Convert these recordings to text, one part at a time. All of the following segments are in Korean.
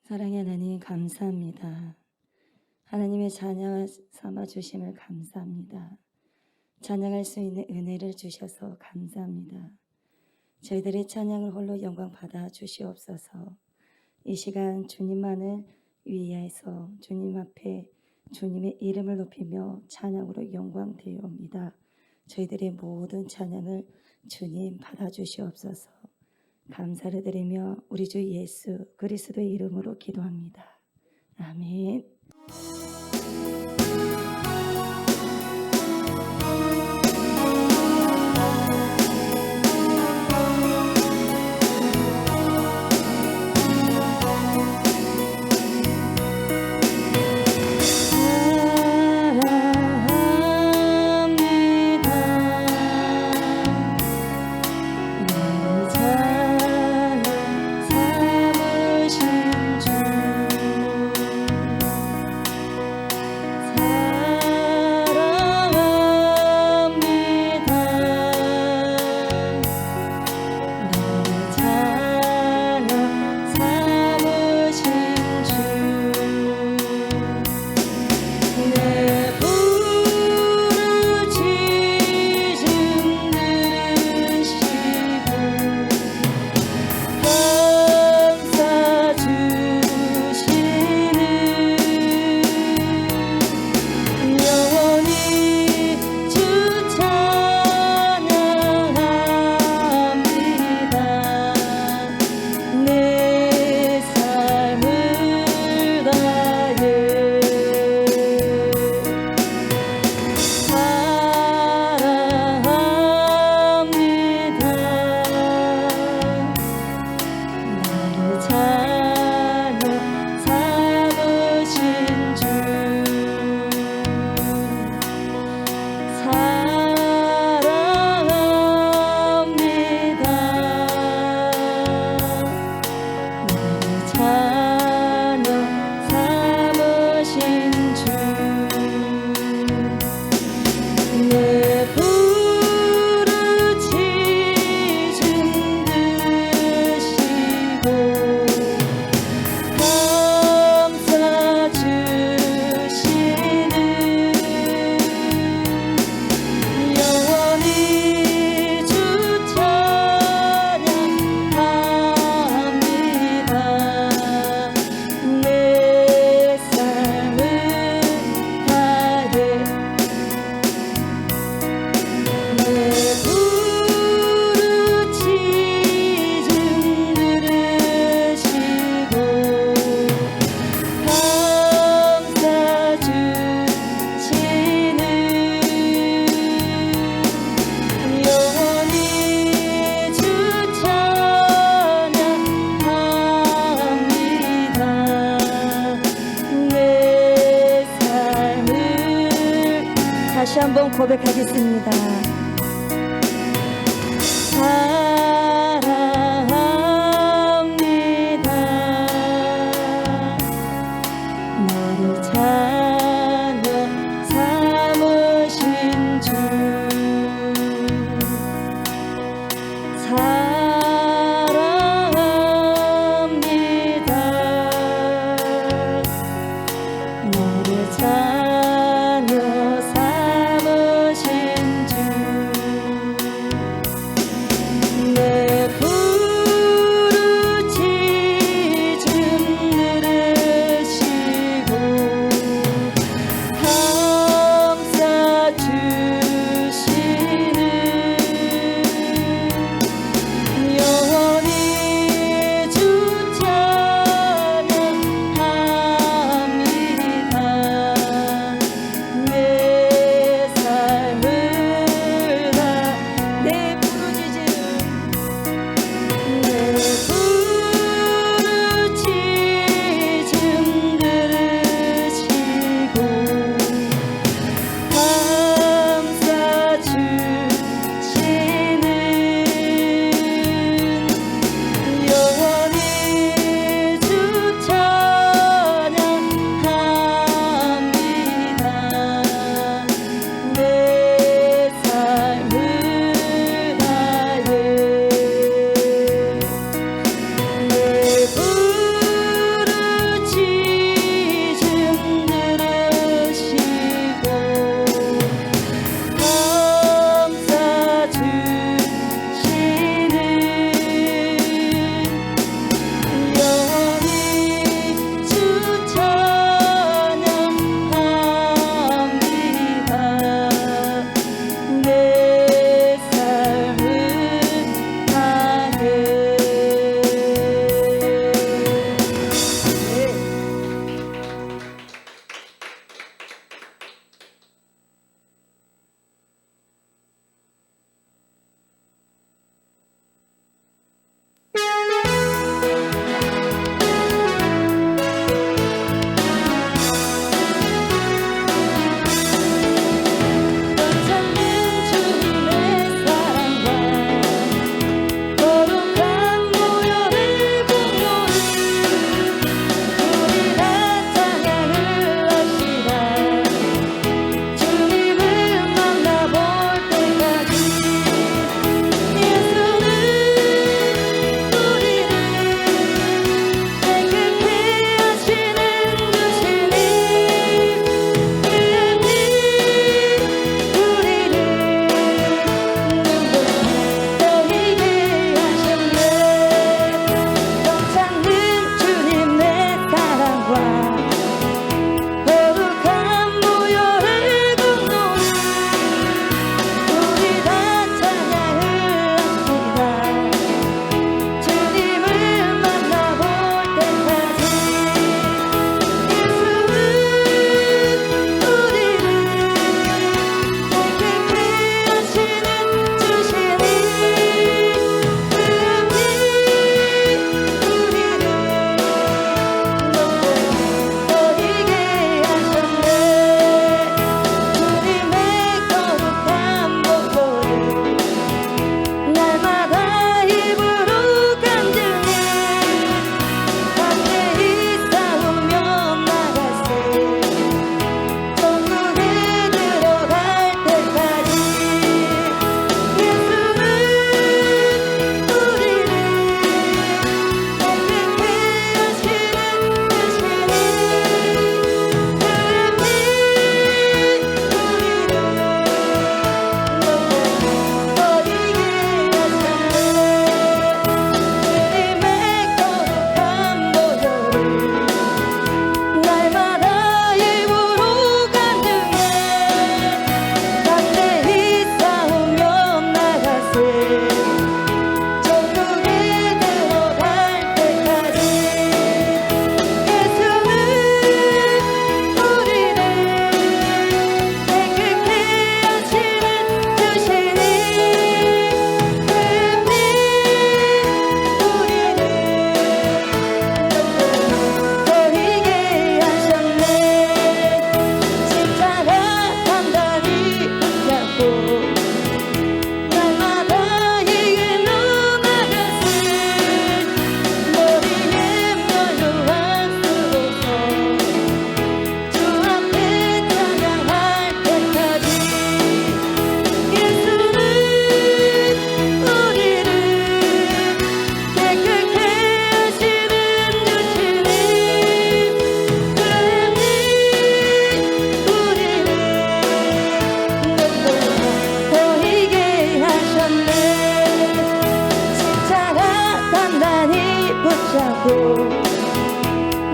사랑의 하나님 감사합니다. 하나님의 자녀 삼아 주심을 감사합니다. 찬양할 수 있는 은혜를 주셔서 감사합니다. 저희들의 찬양을 홀로 영광 받아 주시옵소서. 이 시간 주님만을 위하여서 주님 앞에 주님의 이름을 높이며 찬양으로 영광 드리옵니다. 저희들의 모든 찬양을 주님 받아 주시옵소서. 감사를 드리며 우리 주 예수 그리스도의 이름으로 기도합니다. 아멘. 다시 한번 고백하겠습니다. 사랑합니다. 나를 자녀 삼으신 주 사랑합니다. 나를 자녀 삼으신 주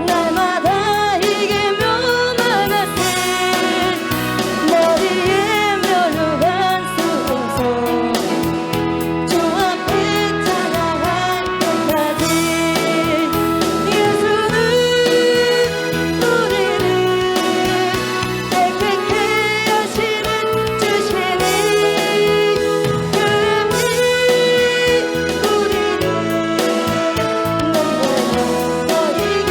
날마다 이게 면하나세 머리에 면류관 쓰고서 주 앞에 찬양할 때까지 예수는 우리를 택해 하시는 주시니 그분이 우리를 넘보여 너희가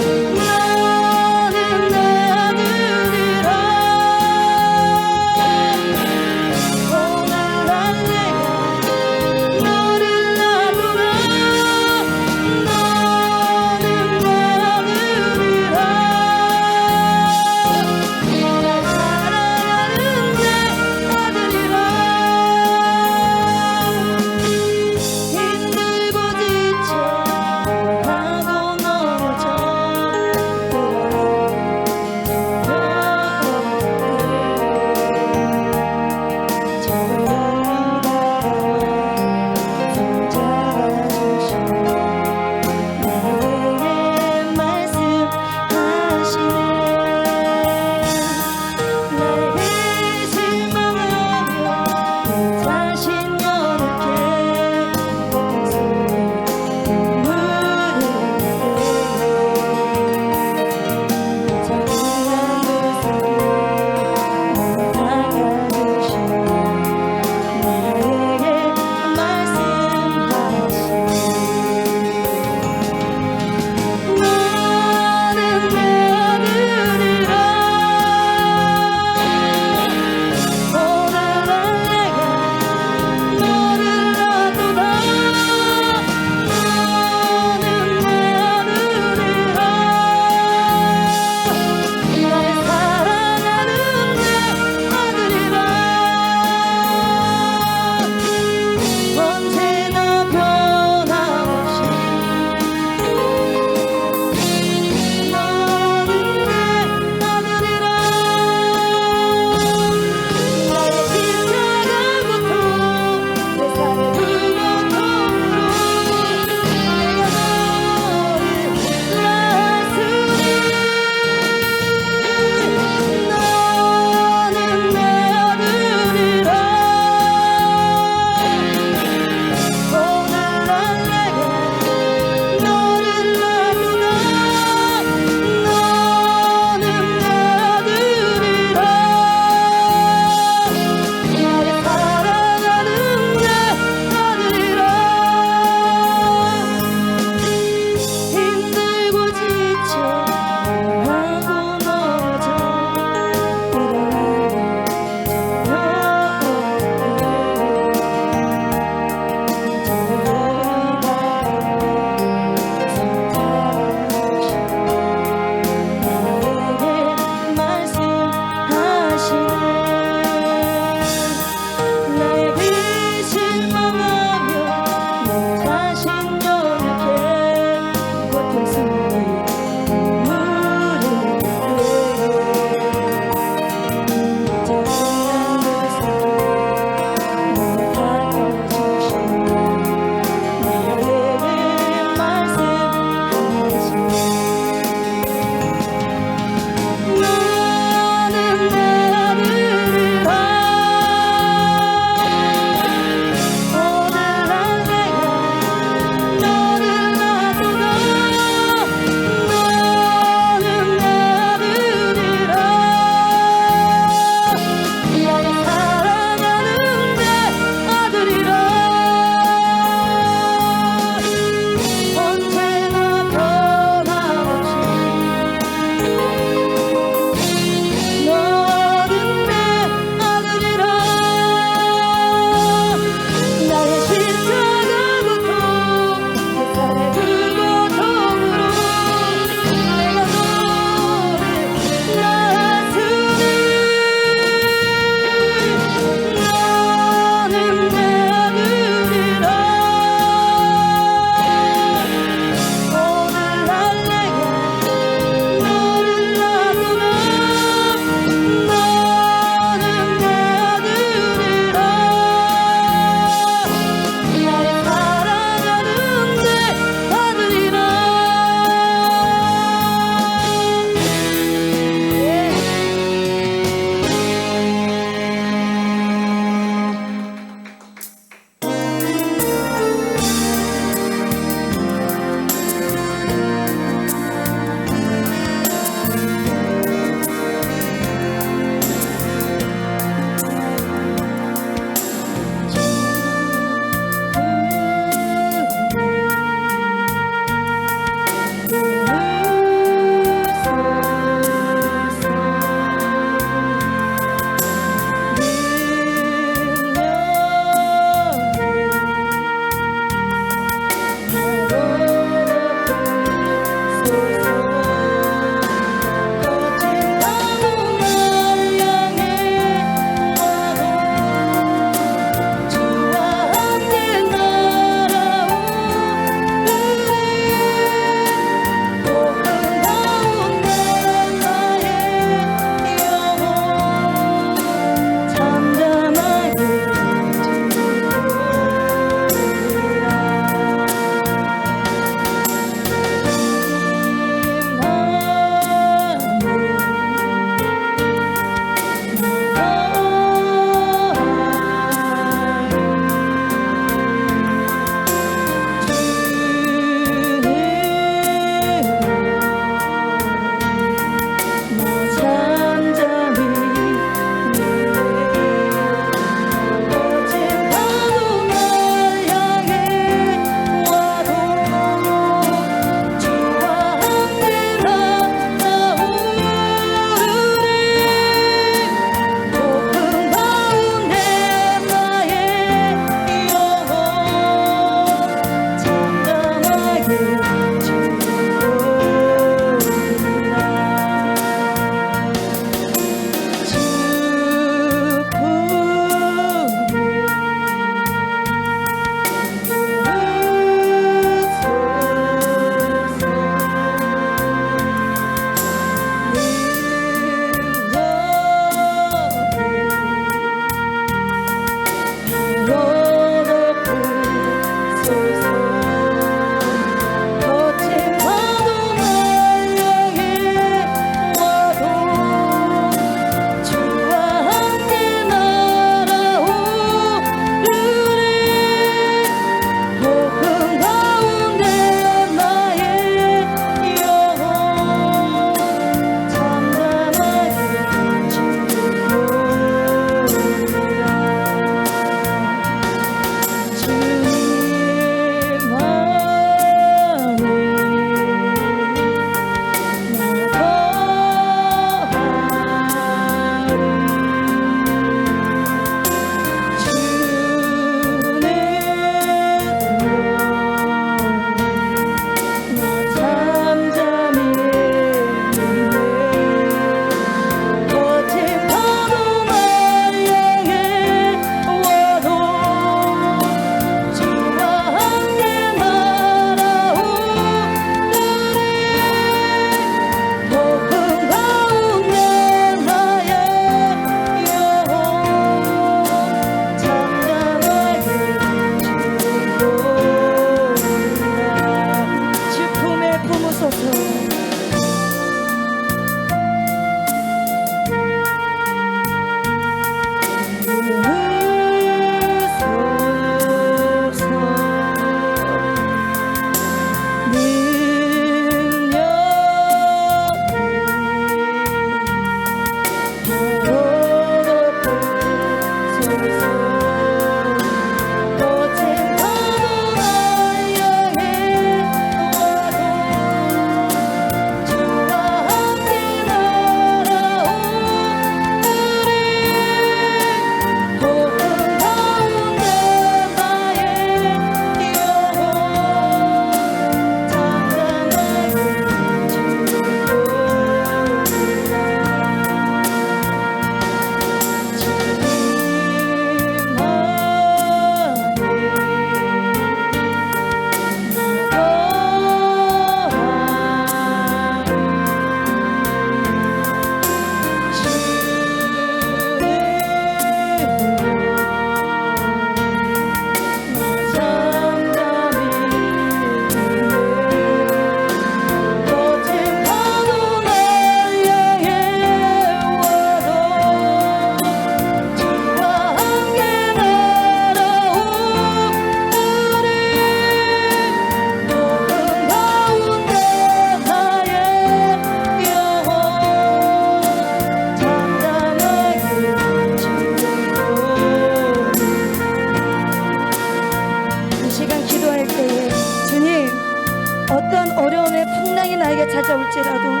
할지라도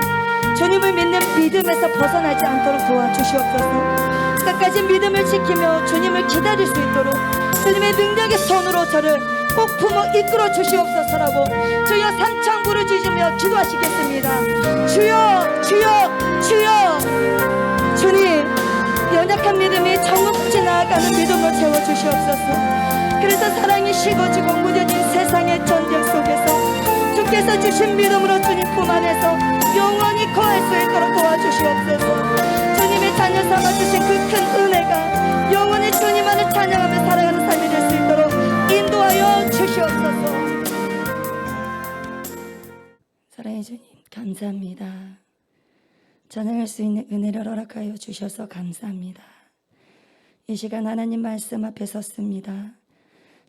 주님을 믿는 믿음에서 벗어나지 않도록 도와주시옵소서. 끝까지 믿음을 지키며 주님을 기다릴 수 있도록 주님의 능력의 손으로 저를 꼭 품어 이끌어 주시옵소서라고 주여 삼창 부르짖으며 기도하시겠습니다. 주여 주여 주여. 주님, 연약한 믿음이 정없이 나아가는 믿음으로 채워주시옵소서. 그래서 사랑이 식어지고 무뎌진 세상의 전쟁 속에서 주께서 주신 믿음으로 주님 품 안에서 영원히 거할 수 있도록 도와주시옵소서. 주님의 자녀 삼아주신 그 큰 은혜가 영원히 주님 안을 찬양하며 살아가는 삶이 될 수 있도록 인도하여 주시옵소서. 사랑의 주님, 감사합니다. 찬양할 수 있는 은혜를 허락하여 주셔서 감사합니다. 이 시간 하나님 말씀 앞에 섰습니다.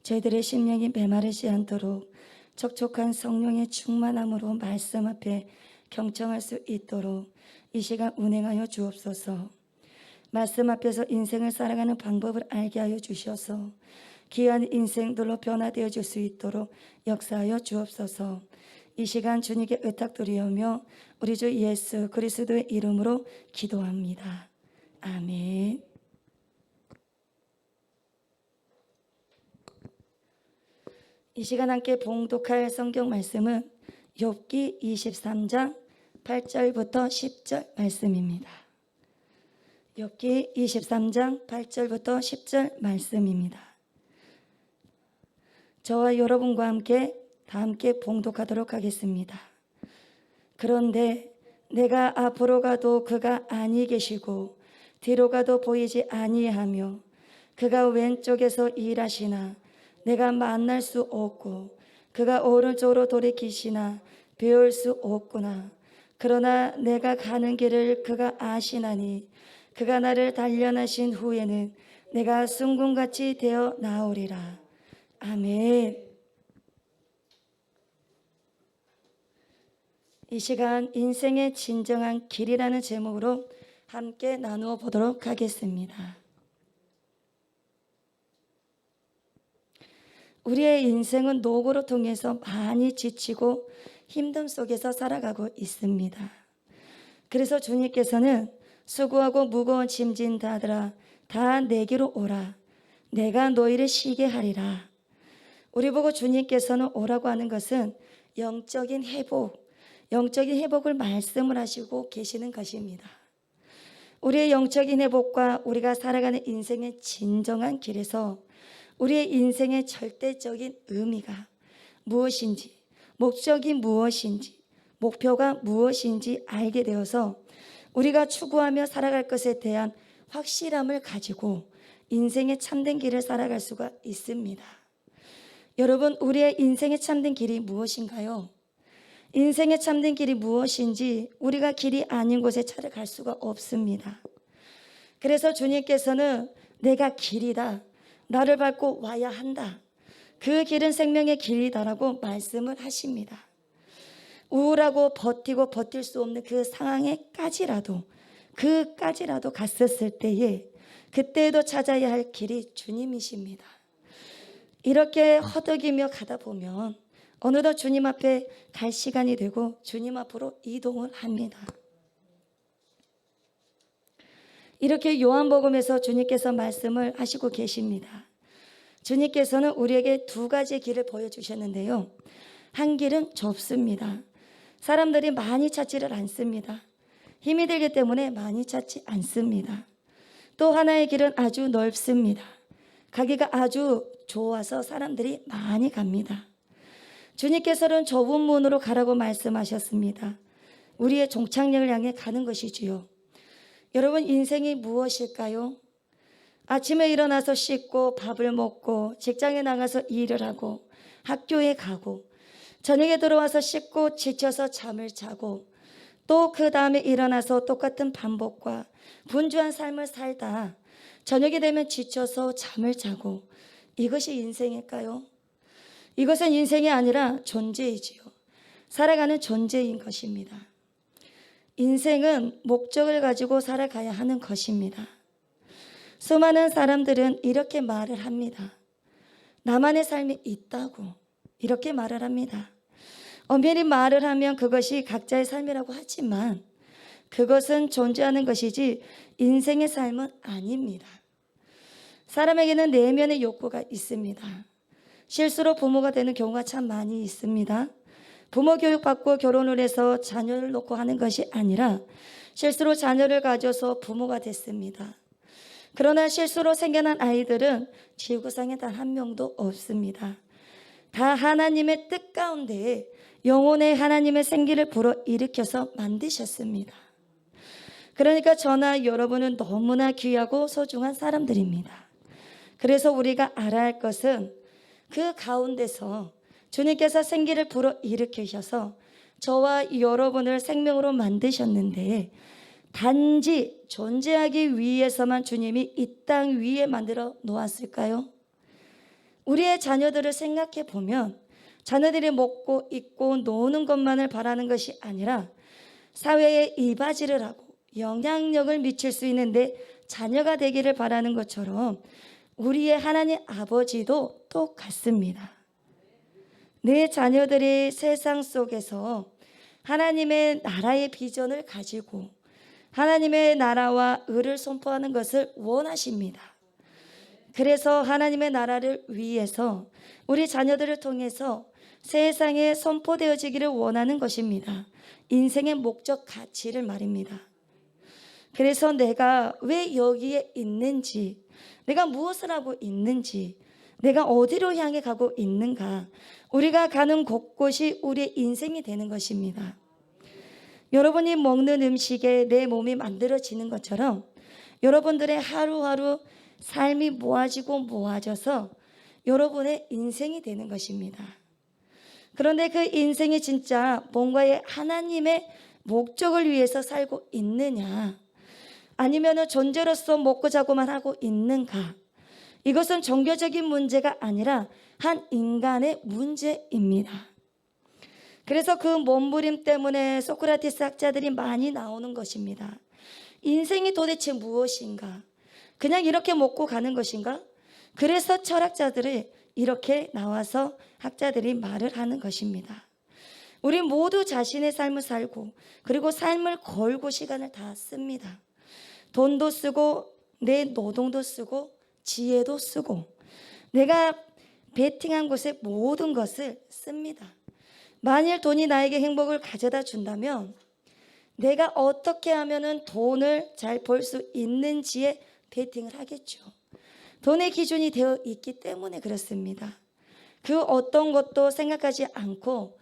저희들의 심령이 메마르지 않도록 촉촉한 성령의 충만함으로 말씀 앞에 경청할 수 있도록 이 시간 운행하여 주옵소서. 말씀 앞에서 인생을 살아가는 방법을 알게 하여 주셔서 귀한 인생들로 변화되어 줄 수 있도록 역사하여 주옵소서. 이 시간 주님께 의탁드리오며 우리 주 예수 그리스도의 이름으로 기도합니다. 아멘. 이 시간 함께 봉독할 성경 말씀은 욥기 23장 8절부터 10절 말씀입니다. 욥기 23장 8절부터 10절 말씀입니다. 저와 여러분과 함께 다 함께 봉독하도록 하겠습니다. 그런데 내가 앞으로 가도 그가 아니 계시고 뒤로 가도 보이지 아니하며 그가 왼쪽에서 일하시나 내가 만날 수 없고 그가 오른쪽으로 돌이키시나 배울 수 없구나. 그러나 내가 가는 길을 그가 아시나니 그가 나를 단련하신 후에는 내가 순금같이 되어 나오리라. 아멘. 이 시간 인생의 진정한 길이라는 제목으로 함께 나누어 보도록 하겠습니다. 우리의 인생은 노고를 통해서 많이 지치고 힘듦 속에서 살아가고 있습니다. 그래서 주님께서는 수고하고 무거운 짐진 자들아 다 내게로 오라. 내가 너희를 쉬게 하리라. 우리 보고 주님께서는 오라고 하는 것은 영적인 회복을 말씀을 하시고 계시는 것입니다. 우리의 영적인 회복과 우리가 살아가는 인생의 진정한 길에서 우리의 인생의 절대적인 의미가 무엇인지, 목적이 무엇인지, 목표가 무엇인지 알게 되어서 우리가 추구하며 살아갈 것에 대한 확실함을 가지고 인생의 참된 길을 살아갈 수가 있습니다. 여러분, 우리의 인생의 참된 길이 무엇인가요? 인생의 참된 길이 무엇인지 우리가 길이 아닌 곳에 찾아갈 수가 없습니다. 그래서 주님께서는 내가 길이다. 나를 밟고 와야 한다. 그 길은 생명의 길이다라고 말씀을 하십니다. 우울하고 버틸 수 없는 그 상황에까지라도 갔었을 때에 그때에도 찾아야 할 길이 주님이십니다. 이렇게 허덕이며 가다 보면 어느덧 주님 앞에 갈 시간이 되고 주님 앞으로 이동을 합니다. 이렇게 요한복음에서 주님께서 말씀을 하시고 계십니다. 주님께서는 우리에게 두 가지 길을 보여주셨는데요. 한 길은 좁습니다. 사람들이 많이 찾지를 않습니다. 힘이 들기 때문에 많이 찾지 않습니다. 또 하나의 길은 아주 넓습니다. 가기가 아주 좋아서 사람들이 많이 갑니다. 주님께서는 좁은 문으로 가라고 말씀하셨습니다. 우리의 종착역을 향해 가는 것이지요. 여러분, 인생이 무엇일까요? 아침에 일어나서 씻고 밥을 먹고 직장에 나가서 일을 하고 학교에 가고 저녁에 들어와서 씻고 지쳐서 잠을 자고 또 그 다음에 일어나서 똑같은 반복과 분주한 삶을 살다 저녁이 되면 지쳐서 잠을 자고 이것이 인생일까요? 이것은 인생이 아니라 존재이지요. 살아가는 존재인 것입니다. 인생은 목적을 가지고 살아가야 하는 것입니다. 수많은 사람들은 이렇게 말을 합니다. 나만의 삶이 있다고 이렇게 말을 합니다. 엄밀히 말을 하면 그것이 각자의 삶이라고 하지만 그것은 존재하는 것이지 인생의 삶은 아닙니다. 사람에게는 내면의 욕구가 있습니다. 실수로 부모가 되는 경우가 참 많이 있습니다. 부모 교육받고 결혼을 해서 자녀를 놓고 하는 것이 아니라 실수로 자녀를 가져서 부모가 됐습니다. 그러나 실수로 생겨난 아이들은 지구상에 단 한 명도 없습니다. 다 하나님의 뜻 가운데 영혼의 하나님의 생기를 불어일으켜서 만드셨습니다. 그러니까 저나 여러분은 너무나 귀하고 소중한 사람들입니다. 그래서 우리가 알아야 할 것은 그 가운데서 주님께서 생기를 불어일으키셔서 저와 여러분을 생명으로 만드셨는데 단지 존재하기 위해서만 주님이 이 땅 위에 만들어 놓았을까요? 우리의 자녀들을 생각해 보면 자녀들이 먹고 입고 노는 것만을 바라는 것이 아니라 사회에 이바지를 하고 영향력을 미칠 수 있는데 자녀가 되기를 바라는 것처럼 우리의 하나님 아버지도 똑같습니다. 내 자녀들이 세상 속에서 하나님의 나라의 비전을 가지고 하나님의 나라와 의를 선포하는 것을 원하십니다. 그래서 하나님의 나라를 위해서 우리 자녀들을 통해서 세상에 선포되어지기를 원하는 것입니다. 인생의 목적 가치를 말입니다. 그래서 내가 왜 여기에 있는지, 내가 무엇을 하고 있는지, 내가 어디로 향해 가고 있는가, 우리가 가는 곳곳이 우리의 인생이 되는 것입니다. 여러분이 먹는 음식에 내 몸이 만들어지는 것처럼 여러분들의 하루하루 삶이 모아지고 모아져서 여러분의 인생이 되는 것입니다. 그런데 그 인생이 진짜 뭔가의 하나님의 목적을 위해서 살고 있느냐, 아니면 존재로서 먹고 자고만 하고 있는가, 이것은 종교적인 문제가 아니라 한 인간의 문제입니다. 그래서 그 몸부림 때문에 소크라테스 학자들이 많이 나오는 것입니다. 인생이 도대체 무엇인가? 그냥 이렇게 먹고 가는 것인가? 그래서 철학자들이 이렇게 나와서 학자들이 말을 하는 것입니다. 우리 모두 자신의 삶을 살고 그리고 삶을 걸고 시간을 다 씁니다. 돈도 쓰고 내 노동도 쓰고 지혜도 쓰고 내가 베팅한 곳에 모든 것을 씁니다. 만일 돈이 나에게 행복을 가져다 준다면 내가 어떻게 하면 돈을 잘 벌 수 있는지에 베팅을 하겠죠. 돈의 기준이 되어 있기 때문에 그렇습니다. 그 어떤 것도 생각하지 않고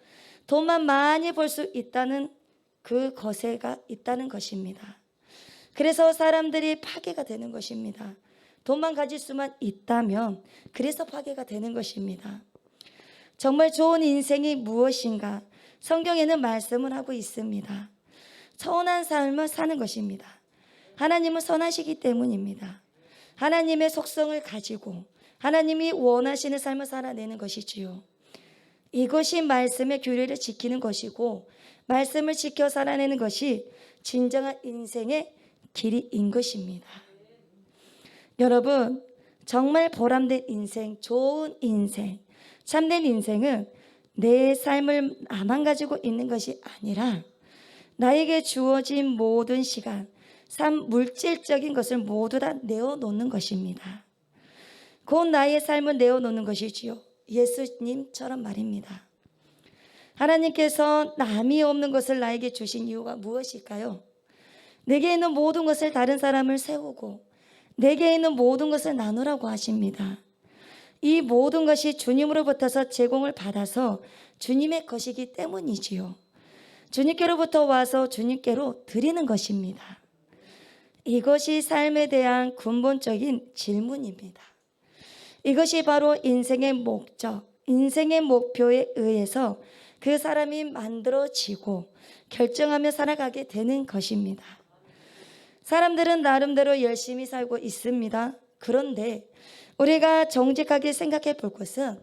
돈만 많이 벌 수 있다는 그 거세가 있다는 것입니다. 그래서 사람들이 파괴가 되는 것입니다. 돈만 가질 수만 있다면 그래서 파괴가 되는 것입니다. 정말 좋은 인생이 무엇인가? 성경에는 말씀을 하고 있습니다. 선한 삶을 사는 것입니다. 하나님은 선하시기 때문입니다. 하나님의 속성을 가지고 하나님이 원하시는 삶을 살아내는 것이지요. 이것이 말씀의 규례를 지키는 것이고 말씀을 지켜 살아내는 것이 진정한 인생의 길이인 것입니다. 여러분, 정말 보람된 인생, 좋은 인생, 참된 인생은 내 삶을 나만 가지고 있는 것이 아니라 나에게 주어진 모든 시간, 삶 물질적인 것을 모두 다 내어놓는 것입니다. 곧 나의 삶을 내어놓는 것이지요. 예수님처럼 말입니다. 하나님께서 남이 없는 것을 나에게 주신 이유가 무엇일까요? 내게 있는 모든 것을 다른 사람을 세우고 내게 있는 모든 것을 나누라고 하십니다. 이 모든 것이 주님으로부터서 제공을 받아서 주님의 것이기 때문이지요. 주님께로부터 와서 주님께로 드리는 것입니다. 이것이 삶에 대한 근본적인 질문입니다. 이것이 바로 인생의 목적, 인생의 목표에 의해서 그 사람이 만들어지고 결정하며 살아가게 되는 것입니다. 사람들은 나름대로 열심히 살고 있습니다. 그런데 우리가 정직하게 생각해 볼 것은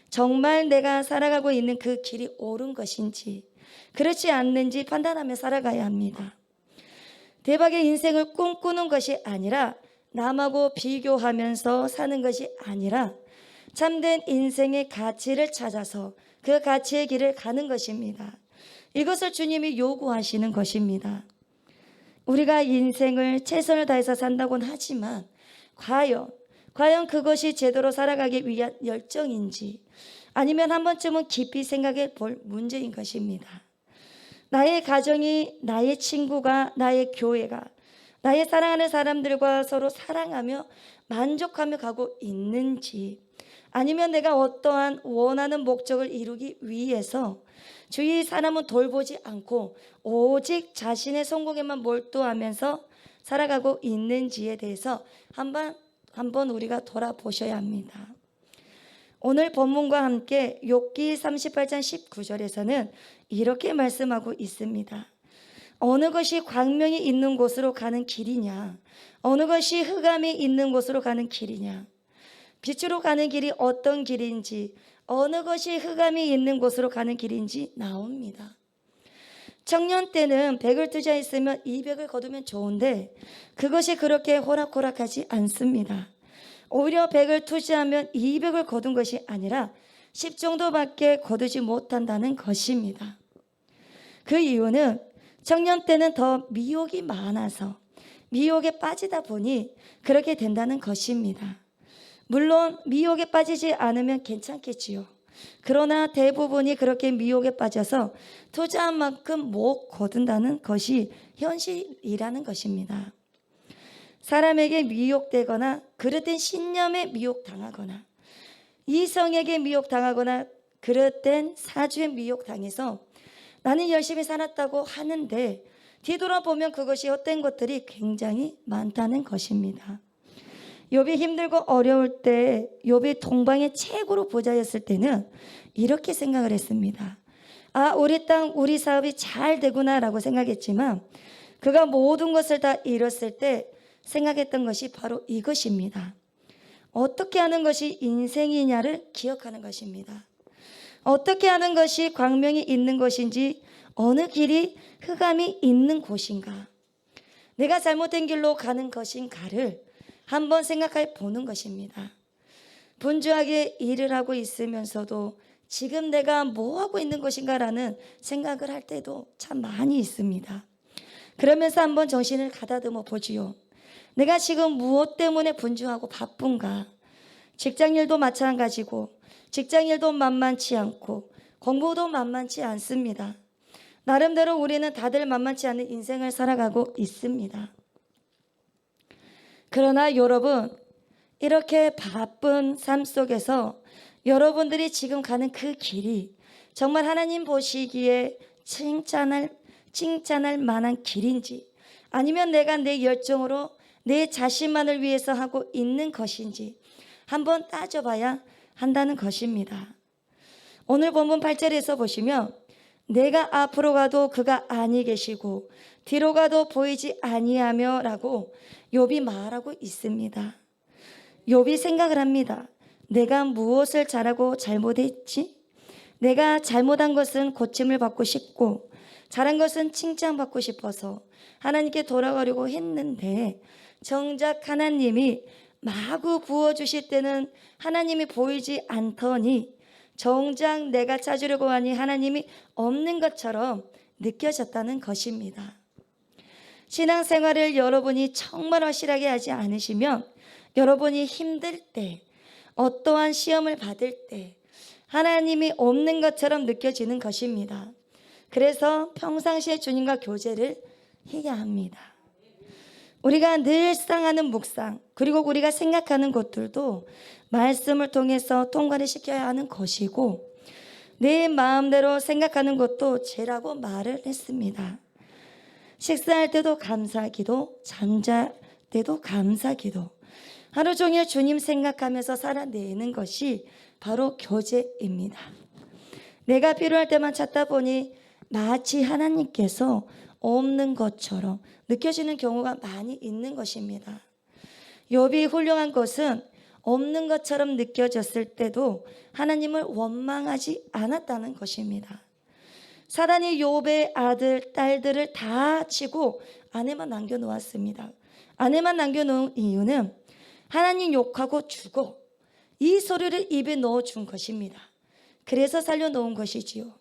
정말 내가 살아가고 있는 그 길이 옳은 것인지 그렇지 않는지 판단하며 살아가야 합니다. 대박의 인생을 꿈꾸는 것이 아니라 남하고 비교하면서 사는 것이 아니라 참된 인생의 가치를 찾아서 그 가치의 길을 가는 것입니다. 이것을 주님이 요구하시는 것입니다. 우리가 인생을 최선을 다해서 산다고는 하지만 과연 그것이 제대로 살아가기 위한 열정인지 아니면 한 번쯤은 깊이 생각해 볼 문제인 것입니다. 나의 가정이, 나의 친구가, 나의 교회가, 나의 사랑하는 사람들과 서로 사랑하며 만족하며 가고 있는지 아니면 내가 어떠한 원하는 목적을 이루기 위해서 주위 사람은 돌보지 않고 오직 자신의 성공에만 몰두하면서 살아가고 있는지에 대해서 한번 우리가 돌아보셔야 합니다. 오늘 본문과 함께 욥기 38장 19절에서는 이렇게 말씀하고 있습니다. 어느 것이 광명이 있는 곳으로 가는 길이냐? 어느 것이 흑암이 있는 곳으로 가는 길이냐? 빛으로 가는 길이 어떤 길인지, 어느 것이 흑암이 있는 곳으로 가는 길인지 나옵니다. 청년 때는 100을 투자했으면 200을 거두면 좋은데 그것이 그렇게 호락호락하지 않습니다. 오히려 100을 투자하면 200을 거둔 것이 아니라 10 정도밖에 거두지 못한다는 것입니다. 그 이유는 청년 때는 더 미혹이 많아서 미혹에 빠지다 보니 그렇게 된다는 것입니다. 물론 미혹에 빠지지 않으면 괜찮겠지요. 그러나 대부분이 그렇게 미혹에 빠져서 투자한 만큼 못 거둔다는 것이 현실이라는 것입니다. 사람에게 미혹되거나 그릇된 신념에 미혹당하거나 이성에게 미혹당하거나 그릇된 사주에 미혹당해서 나는 열심히 살았다고 하는데 뒤돌아보면 그것이 헛된 것들이 굉장히 많다는 것입니다. 욥이 힘들고 어려울 때 욥이 동방의 최고로 부자였을 때는 이렇게 생각을 했습니다. 우리 땅 우리 사업이 잘 되구나라고 생각했지만 그가 모든 것을 다 잃었을 때 생각했던 것이 바로 이것입니다. 어떻게 하는 것이 인생이냐를 기억하는 것입니다. 어떻게 하는 것이 광명이 있는 것인지 어느 길이 흑암이 있는 곳인가 내가 잘못된 길로 가는 것인가를 한번 생각해 보는 것입니다. 분주하게 일을 하고 있으면서도 지금 내가 뭐 하고 있는 것인가라는 생각을 할 때도 참 많이 있습니다. 그러면서 한번 정신을 가다듬어 보지요. 내가 지금 무엇 때문에 분주하고 바쁜가? 직장일도 마찬가지고 직장일도 만만치 않고 공부도 만만치 않습니다. 나름대로 우리는 다들 만만치 않은 인생을 살아가고 있습니다. 그러나 여러분, 이렇게 바쁜 삶 속에서 여러분들이 지금 가는 그 길이 정말 하나님 보시기에 칭찬할 만한 길인지 아니면 내가 내 열정으로 내 자신만을 위해서 하고 있는 것인지 한번 따져봐야 한다는 것입니다. 오늘 본문 8절에서 보시면 내가 앞으로 가도 그가 아니 계시고 뒤로 가도 보이지 아니하며 라고 욥이 말하고 있습니다. 욥이 생각을 합니다. 내가 무엇을 잘하고 잘못했지? 내가 잘못한 것은 고침을 받고 싶고 잘한 것은 칭찬받고 싶어서 하나님께 돌아가려고 했는데 정작 하나님이 마구 부어주실 때는 하나님이 보이지 않더니 정작 내가 찾으려고 하니 하나님이 없는 것처럼 느껴졌다는 것입니다. 신앙생활을 여러분이 정말 확실하게 하지 않으시면 여러분이 힘들 때 어떠한 시험을 받을 때 하나님이 없는 것처럼 느껴지는 것입니다. 그래서 평상시에 주님과 교제를 해야 합니다. 우리가 늘상 하는 묵상 그리고 우리가 생각하는 것들도 말씀을 통해서 통과를 시켜야 하는 것이고 내 마음대로 생각하는 것도 죄라고 말을 했습니다. 식사할 때도 감사기도, 잠잘 때도 감사기도, 하루 종일 주님 생각하면서 살아내는 것이 바로 교제입니다. 내가 필요할 때만 찾다 보니 마치 하나님께서 없는 것처럼 느껴지는 경우가 많이 있는 것입니다. 욥이 훌륭한 것은 없는 것처럼 느껴졌을 때도 하나님을 원망하지 않았다는 것입니다. 사단이 욥의 아들, 딸들을 다 치고 아내만 남겨놓았습니다. 아내만 남겨놓은 이유는 하나님 욕하고 죽어 이 소리를 입에 넣어준 것입니다. 그래서 살려놓은 것이지요.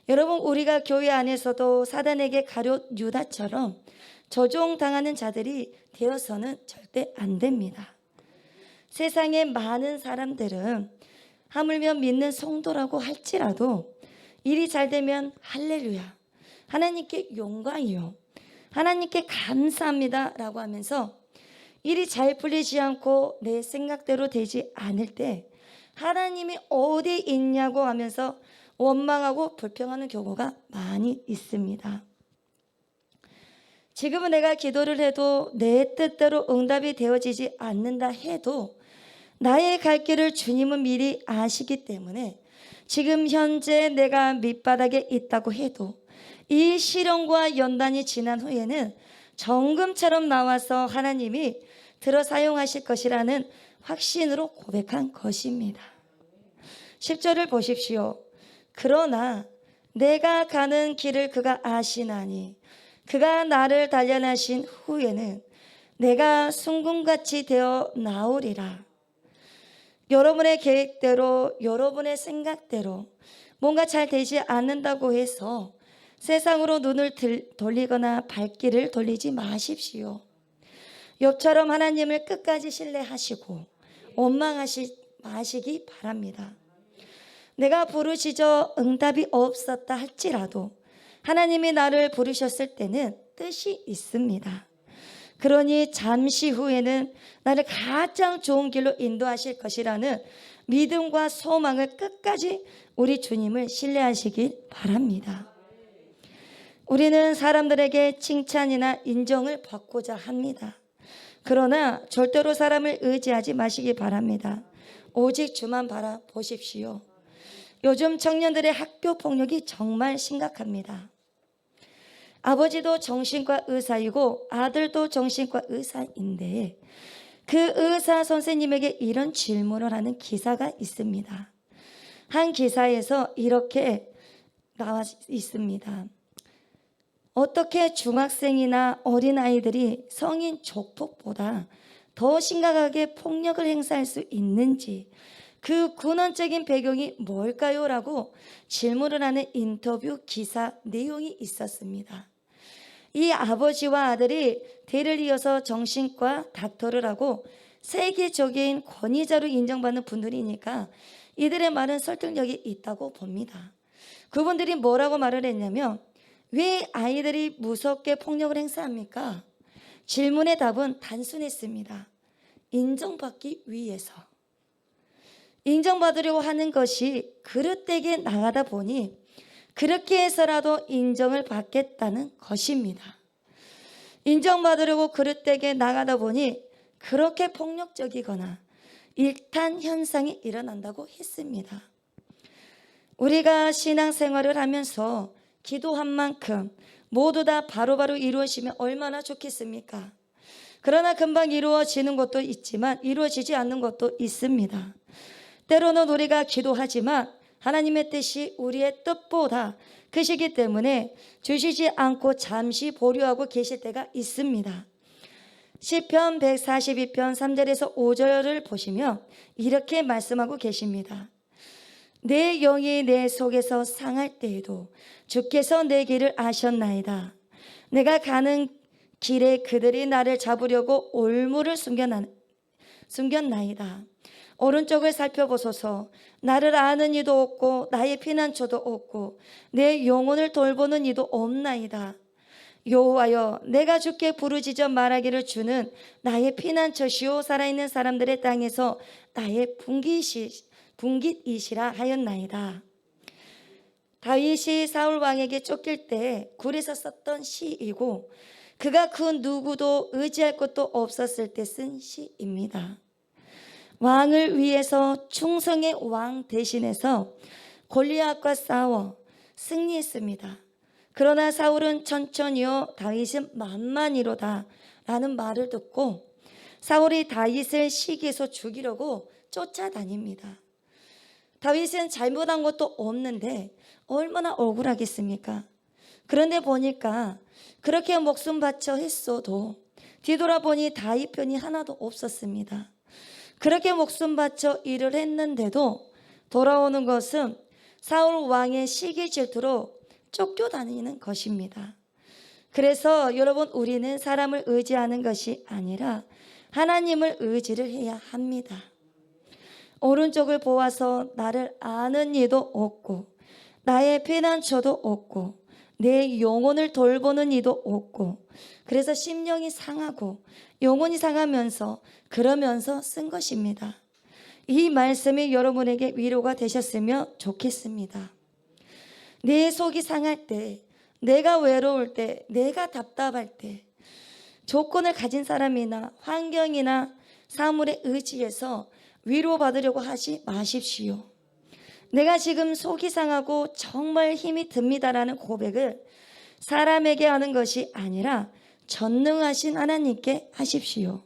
여러분, 우리가 교회 안에서도 사단에게 가룟 유다처럼 조종당하는 자들이 되어서는 절대 안 됩니다. 세상의 많은 사람들은 하물며 믿는 성도라고 할지라도 일이 잘 되면 할렐루야, 하나님께 영광이요, 하나님께 감사합니다 라고 하면서 일이 잘 풀리지 않고 내 생각대로 되지 않을 때 하나님이 어디 있냐고 하면서 원망하고 불평하는 경우가 많이 있습니다. 지금은 내가 기도를 해도 내 뜻대로 응답이 되어지지 않는다 해도 나의 갈 길을 주님은 미리 아시기 때문에 지금 현재 내가 밑바닥에 있다고 해도 이 시련과 연단이 지난 후에는 정금처럼 나와서 하나님이 들어 사용하실 것이라는 확신으로 고백한 것입니다. 10절을 보십시오. 그러나 내가 가는 길을 그가 아시나니 그가 나를 단련하신 후에는 내가 순금같이 되어 나오리라. 여러분의 계획대로, 여러분의 생각대로 뭔가 잘 되지 않는다고 해서 세상으로 눈을 돌리거나 발길을 돌리지 마십시오. 욥처럼 하나님을 끝까지 신뢰하시고 원망하지 마시기 바랍니다. 내가 부르시져 응답이 없었다 할지라도 하나님이 나를 부르셨을 때는 뜻이 있습니다. 그러니 잠시 후에는 나를 가장 좋은 길로 인도하실 것이라는 믿음과 소망을 끝까지 우리 주님을 신뢰하시길 바랍니다. 우리는 사람들에게 칭찬이나 인정을 받고자 합니다. 그러나 절대로 사람을 의지하지 마시기 바랍니다. 오직 주만 바라보십시오. 요즘 청년들의 학교 폭력이 정말 심각합니다. 아버지도 정신과 의사이고 아들도 정신과 의사인데 그 의사 선생님에게 이런 질문을 하는 기사가 있습니다. 한 기사에서 이렇게 나와 있습니다. 어떻게 중학생이나 어린아이들이 성인 조폭보다 더 심각하게 폭력을 행사할 수 있는지, 그 근원적인 배경이 뭘까요? 라고 질문을 하는 인터뷰 기사 내용이 있었습니다. 이 아버지와 아들이 대를 이어서 정신과 닥터를 하고 세계적인 권위자로 인정받는 분들이니까 이들의 말은 설득력이 있다고 봅니다. 그분들이 뭐라고 말을 했냐면, 왜 아이들이 무섭게 폭력을 행사합니까? 질문의 답은 단순했습니다. 인정받기 위해서. 인정받으려고 하는 것이 그릇되게 나가다 보니 그렇게 해서라도 인정을 받겠다는 것입니다. 인정받으려고 그릇되게 나가다 보니 그렇게 폭력적이거나 일탄 현상이 일어난다고 했습니다. 우리가 신앙생활을 하면서 기도한 만큼 모두 다 바로바로 이루어지면 얼마나 좋겠습니까? 그러나 금방 이루어지는 것도 있지만 이루어지지 않는 것도 있습니다. 때로는 우리가 기도하지만 하나님의 뜻이 우리의 뜻보다 크시기 때문에 주시지 않고 잠시 보류하고 계실 때가 있습니다. 시편 142편 3절에서 5절을 보시면 이렇게 말씀하고 계십니다. 내 영이 내 속에서 상할 때에도 주께서 내 길을 아셨나이다. 내가 가는 길에 그들이 나를 잡으려고 올무를 숨겼나이다. 오른쪽을 살펴보소서. 나를 아는 이도 없고 나의 피난처도 없고 내 영혼을 돌보는 이도 없나이다. 여호와여, 내가 주께 부르짖어 말하기를 주는 나의 피난처시오 살아있는 사람들의 땅에서 나의 분깃이시라 하였나이다. 다윗이 사울 왕에게 쫓길 때 굴에서 썼던 시이고 그가 그 누구도 의지할 것도 없었을 때 쓴 시입니다. 왕을 위해서 충성의 왕 대신해서 골리앗과 싸워 승리했습니다. 그러나 사울은 천천히요 다윗은 만만히로다 라는 말을 듣고 사울이 다윗을 시기에서 죽이려고 쫓아다닙니다. 다윗은 잘못한 것도 없는데 얼마나 억울하겠습니까? 그런데 보니까 그렇게 목숨 바쳐 했어도 뒤돌아보니 다윗 편이 하나도 없었습니다. 그렇게 목숨 바쳐 일을 했는데도 돌아오는 것은 사울 왕의 시기 질투로 쫓겨다니는 것입니다. 그래서 여러분, 우리는 사람을 의지하는 것이 아니라 하나님을 의지를 해야 합니다. 오른쪽을 보아서 나를 아는 이도 없고 나의 피난처도 없고 내 영혼을 돌보는 이도 없고, 그래서 심령이 상하고 영혼이 상하면서 그러면서 쓴 것입니다. 이 말씀이 여러분에게 위로가 되셨으면 좋겠습니다. 내 속이 상할 때, 내가 외로울 때, 내가 답답할 때 조건을 가진 사람이나 환경이나 사물에 의지해서 위로받으려고 하지 마십시오. 내가 지금 속이 상하고 정말 힘이 듭니다라는 고백을 사람에게 하는 것이 아니라 전능하신 하나님께 하십시오.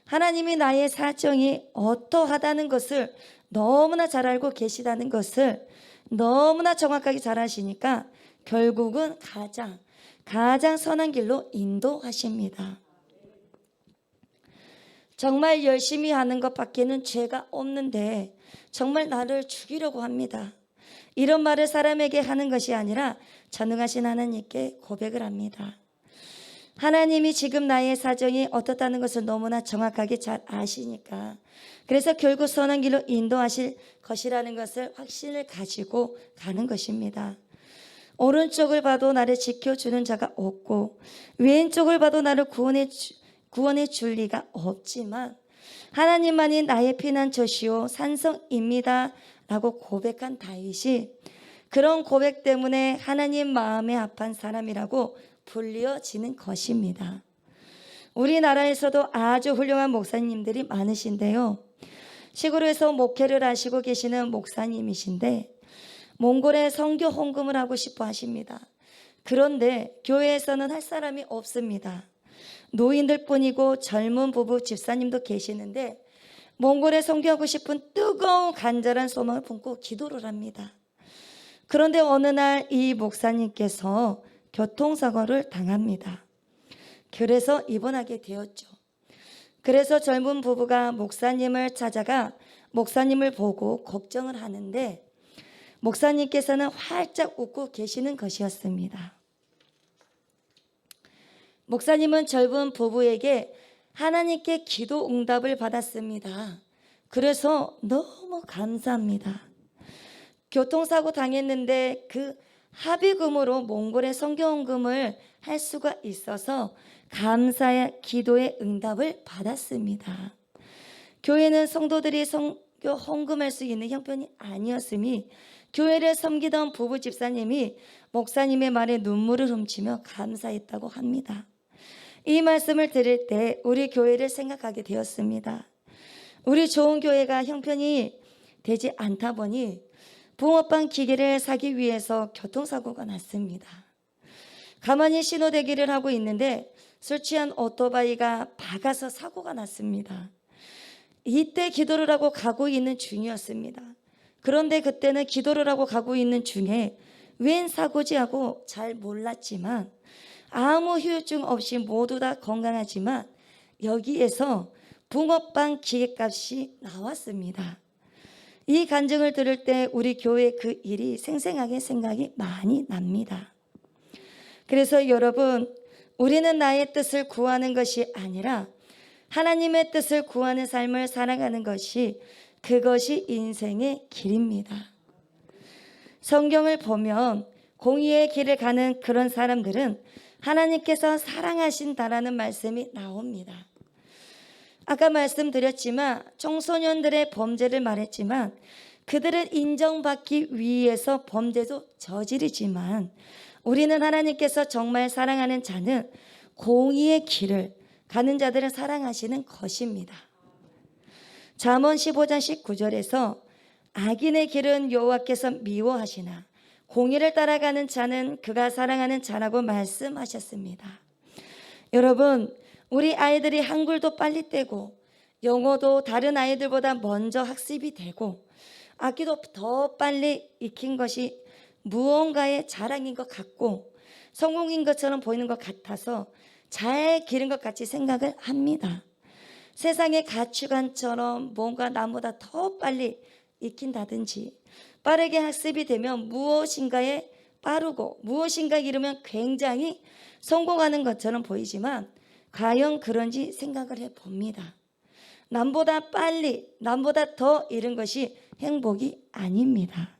하나님이 나의 사정이 어떠하다는 것을 너무나 잘 알고 계시다는 것을 너무나 정확하게 잘 아시니까 결국은 가장 선한 길로 인도하십니다. 정말 열심히 하는 것밖에는 죄가 없는데 정말 나를 죽이려고 합니다. 이런 말을 사람에게 하는 것이 아니라 전능하신 하나님께 고백을 합니다. 하나님이 지금 나의 사정이 어떻다는 것을 너무나 정확하게 잘 아시니까, 그래서 결국 선한 길로 인도하실 것이라는 것을 확신을 가지고 가는 것입니다. 오른쪽을 봐도 나를 지켜주는 자가 없고 왼쪽을 봐도 나를 구원해 줄 리가 없지만 하나님만이 나의 피난처시오 산성입니다 라고 고백한 다윗이 그런 고백 때문에 하나님 마음에 합한 사람이라고 불려지는 것입니다. 우리나라에서도 아주 훌륭한 목사님들이 많으신데요, 시골에서 목회를 하시고 계시는 목사님이신데 몽골에 선교 헌금을 하고 싶어 하십니다. 그런데 교회에서는 할 사람이 없습니다. 노인들 뿐이고 젊은 부부 집사님도 계시는데 몽골에 선교하고 싶은 뜨거운 간절한 소망을 품고 기도를 합니다. 그런데 어느 날 이 목사님께서 교통사고를 당합니다. 그래서 입원하게 되었죠. 그래서 젊은 부부가 목사님을 찾아가 목사님을 보고 걱정을 하는데 목사님께서는 활짝 웃고 계시는 것이었습니다. 목사님은 젊은 부부에게 하나님께 기도 응답을 받았습니다. 그래서 너무 감사합니다. 교통사고 당했는데 그 합의금으로 몽골에 선교헌금을 할 수가 있어서 감사의 기도의 응답을 받았습니다. 교회는 성도들이 선교 헌금할 수 있는 형편이 아니었으니 교회를 섬기던 부부 집사님이 목사님의 말에 눈물을 훔치며 감사했다고 합니다. 이 말씀을 들을 때 우리 교회를 생각하게 되었습니다. 우리 좋은 교회가 형편이 되지 않다 보니 붕어빵 기계를 사기 위해서 교통사고가 났습니다. 가만히 신호대기를 하고 있는데 술 취한 오토바이가 박아서 사고가 났습니다. 이때 기도를 하고 가고 있는 중이었습니다. 그런데 그때는 기도를 하고 가고 있는 중에 웬 사고지 하고 잘 몰랐지만 아무 후유증 없이 모두 다 건강하지만 여기에서 붕어빵 기계값이 나왔습니다. 이 간증을 들을 때 우리 교회 그 일이 생생하게 생각이 많이 납니다. 그래서 여러분, 우리는 나의 뜻을 구하는 것이 아니라 하나님의 뜻을 구하는 삶을 살아가는 것이 그것이 인생의 길입니다. 성경을 보면 공의의 길을 가는 그런 사람들은 하나님께서 사랑하신다라는 말씀이 나옵니다. 아까 말씀드렸지만 청소년들의 범죄를 말했지만 그들을 인정받기 위해서 범죄도 저지르지만 우리는 하나님께서 정말 사랑하는 자는 공의의 길을 가는 자들을 사랑하시는 것입니다. 잠언 15장 19절에서 악인의 길은 여호와께서 미워하시나 공의를 따라가는 자는 그가 사랑하는 자라고 말씀하셨습니다. 여러분, 우리 아이들이 한글도 빨리 떼고 영어도 다른 아이들보다 먼저 학습이 되고 악기도 더 빨리 익힌 것이 무언가의 자랑인 것 같고 성공인 것처럼 보이는 것 같아서 잘 기른 것 같이 생각을 합니다. 세상의 가치관처럼 뭔가 나보다 더 빨리 익힌다든지 빠르게 학습이 되면 무엇인가에 빠르고 무엇인가 이루면 굉장히 성공하는 것처럼 보이지만 과연 그런지 생각을 해봅니다. 남보다 빨리, 남보다 더 이룬 것이 행복이 아닙니다.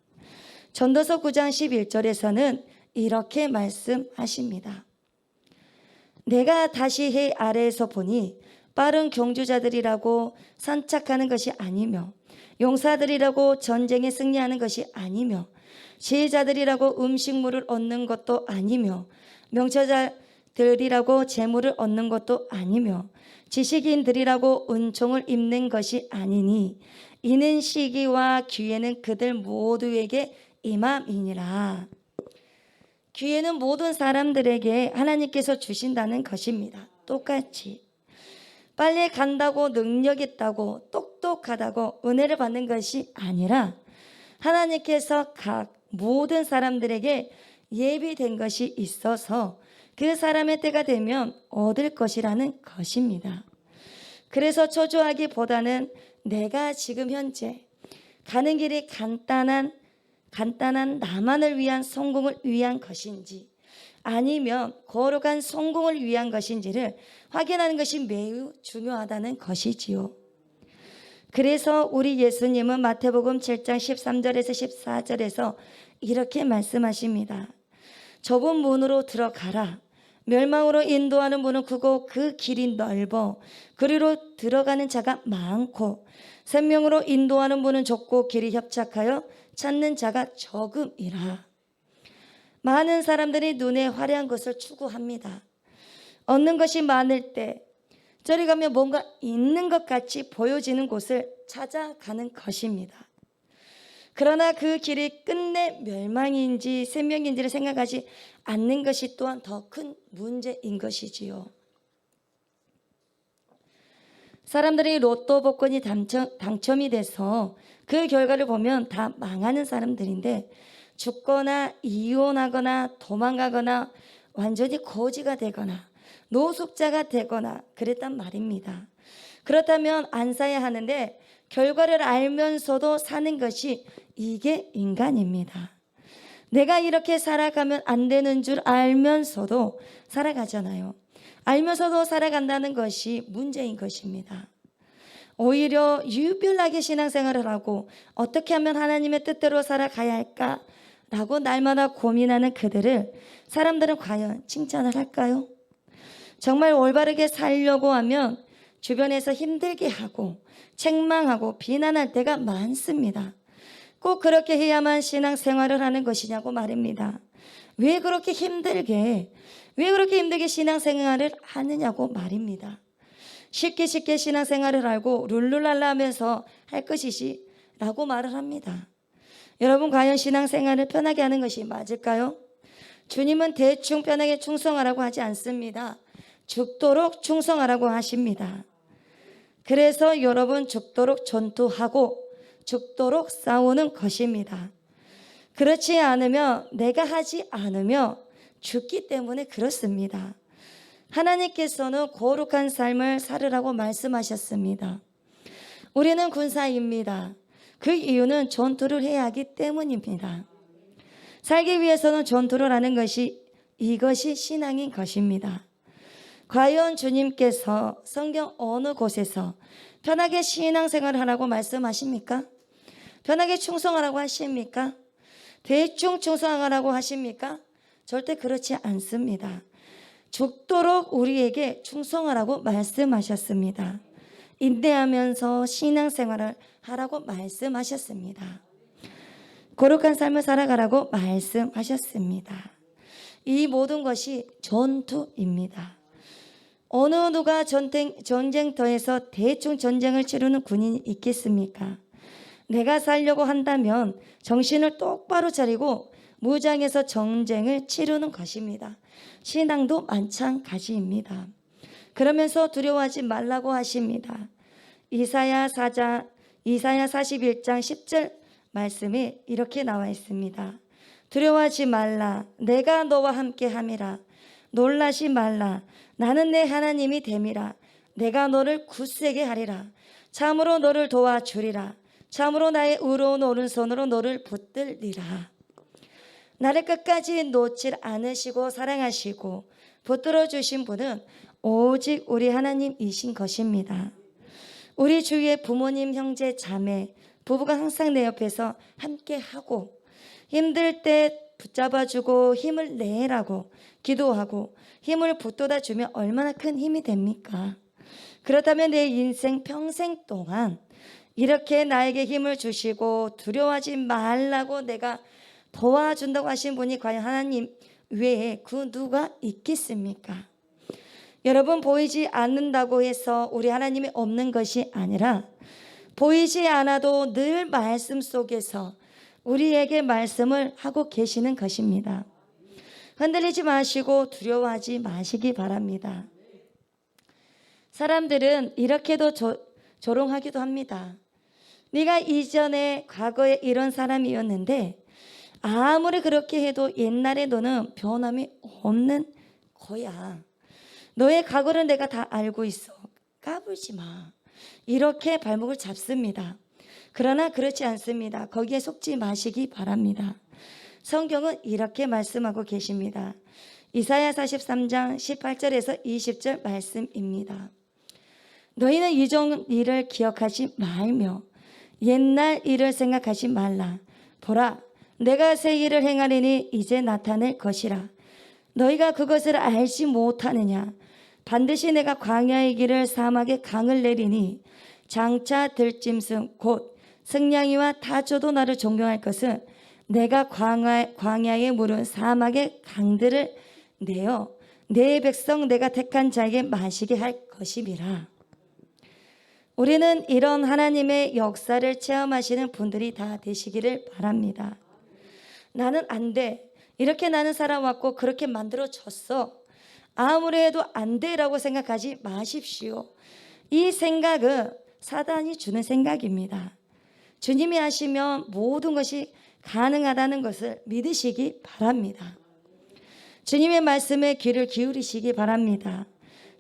전도서 9장 11절에서는 이렇게 말씀하십니다. 내가 다시 해 아래에서 보니 빠른 경주자들이라고 선착하는 것이 아니며 용사들이라고 전쟁에 승리하는 것이 아니며 지혜자들이라고 음식물을 얻는 것도 아니며 명철자들이라고 재물을 얻는 것도 아니며 지식인들이라고 은총을 입는 것이 아니니 이는 시기와 기회는 그들 모두에게 임함이니라. 기회는 모든 사람들에게 하나님께서 주신다는 것입니다. 똑같이 빨리 간다고 능력 있다고 똑똑하다고 은혜를 받는 것이 아니라 하나님께서 각 모든 사람들에게 예비된 것이 있어서 그 사람의 때가 되면 얻을 것이라는 것입니다. 그래서 초조하기보다는 내가 지금 현재 가는 길이 간단한 나만을 위한 성공을 위한 것인지 아니면 거룩한 성공을 위한 것인지를 확인하는 것이 매우 중요하다는 것이지요. 그래서 우리 예수님은 마태복음 7장 13절에서 14절에서 이렇게 말씀하십니다. 좁은 문으로 들어가라. 멸망으로 인도하는 문은 크고 그 길이 넓어 그리로 들어가는 자가 많고 생명으로 인도하는 문은 좁고 길이 협착하여 찾는 자가 적음이라. 많은 사람들이 눈에 화려한 것을 추구합니다. 얻는 것이 많을 때 저리 가면 뭔가 있는 것 같이 보여지는 곳을 찾아가는 것입니다. 그러나 그 길이 끝내 멸망인지 생명인지를 생각하지 않는 것이 또한 더 큰 문제인 것이지요. 사람들이 로또 복권이 당첨이 돼서 그 결과를 보면 다 망하는 사람들인데 죽거나 이혼하거나 도망가거나 완전히 거지가 되거나 노숙자가 되거나 그랬단 말입니다. 그렇다면 안 사야 하는데 결과를 알면서도 사는 것이 이게 인간입니다. 내가 이렇게 살아가면 안 되는 줄 알면서도 살아가잖아요. 알면서도 살아간다는 것이 문제인 것입니다. 오히려 유별나게 신앙생활을 하고 어떻게 하면 하나님의 뜻대로 살아가야 할까라고 날마다 고민하는 그들을 사람들은 과연 칭찬을 할까요? 정말 올바르게 살려고 하면 주변에서 힘들게 하고 책망하고 비난할 때가 많습니다. 꼭 그렇게 해야만 신앙생활을 하는 것이냐고 말입니다. 왜 그렇게 힘들게 신앙생활을 하느냐고 말입니다. 쉽게 신앙생활을 알고 룰루랄라 하면서 할 것이지 라고 말을 합니다. 여러분 과연 신앙생활을 편하게 하는 것이 맞을까요? 주님은 대충 편하게 충성하라고 하지 않습니다. 죽도록 충성하라고 하십니다. 그래서 여러분 죽도록 전투하고 죽도록 싸우는 것입니다. 그렇지 않으면 내가 하지 않으며 죽기 때문에 그렇습니다. 하나님께서는 거룩한 삶을 살으라고 말씀하셨습니다. 우리는 군사입니다. 그 이유는 전투를 해야 하기 때문입니다. 살기 위해서는 전투를 하는 것이 이것이 신앙인 것입니다. 과연 주님께서 성경 어느 곳에서 편하게 신앙생활을 하라고 말씀하십니까? 편하게 충성하라고 하십니까? 대충 충성하라고 하십니까? 절대 그렇지 않습니다. 죽도록 우리에게 충성하라고 말씀하셨습니다. 인내하면서 신앙생활을 하라고 말씀하셨습니다. 거룩한 삶을 살아가라고 말씀하셨습니다. 이 모든 것이 전투입니다. 어느 누가 전쟁터에서 대충 전쟁을 치르는 군인이 있겠습니까? 내가 살려고 한다면 정신을 똑바로 차리고 무장해서 전쟁을 치르는 것입니다. 신앙도 마찬가지입니다. 그러면서 두려워하지 말라고 하십니다. 이사야 41장 10절 말씀에 이렇게 나와 있습니다. 두려워하지 말라. 내가 너와 함께 함이라. 놀라지 말라. 나는 내 하나님이 됨이라. 내가 너를 굳세게 하리라. 참으로 너를 도와주리라. 참으로 나의 의로운 오른손으로 너를 붙들리라. 나를 끝까지 놓질 않으시고 사랑하시고 붙들어 주신 분은 오직 우리 하나님이신 것입니다. 우리 주위의 부모님, 형제, 자매, 부부가 항상 내 옆에서 함께하고 힘들 때 붙잡아주고 힘을 내라고 기도하고 힘을 북돋아 주면 얼마나 큰 힘이 됩니까? 그렇다면 내 인생 평생 동안 이렇게 나에게 힘을 주시고 두려워하지 말라고 내가 도와준다고 하신 분이 과연 하나님 외에 그 누가 있겠습니까? 여러분, 보이지 않는다고 해서 우리 하나님이 없는 것이 아니라 보이지 않아도 늘 말씀 속에서 우리에게 말씀을 하고 계시는 것입니다. 흔들리지 마시고 두려워하지 마시기 바랍니다. 사람들은 이렇게도 조롱하기도 합니다. 네가 이전에 과거에 이런 사람이었는데 아무리 그렇게 해도 옛날에 너는 변함이 없는 거야. 너의 과거를 내가 다 알고 있어. 까불지 마. 이렇게 발목을 잡습니다. 그러나 그렇지 않습니다. 거기에 속지 마시기 바랍니다. 성경은 이렇게 말씀하고 계십니다. 이사야 43장 18절에서 20절 말씀입니다. 너희는 이전 일을 기억하지 말며 옛날 일을 생각하지 말라. 보라, 내가 새 일을 행하리니 이제 나타낼 것이라. 너희가 그것을 알지 못하느냐? 반드시 내가 광야의 길을 사막에 강을 내리니 장차 들짐승 곧 승냥이와 타조도 나를 존경할 것은 내가 광야에 물은 사막의 강들을 내어 내 백성 내가 택한 자에게 마시게 할 것임이라. 우리는 이런 하나님의 역사를 체험하시는 분들이 다 되시기를 바랍니다. 나는 안 돼. 이렇게 나는 살아왔고 그렇게 만들어졌어. 아무리 해도 안 돼라고 생각하지 마십시오. 이 생각은 사단이 주는 생각입니다. 주님이 하시면 모든 것이 가능하다는 것을 믿으시기 바랍니다. 주님의 말씀에 귀를 기울이시기 바랍니다.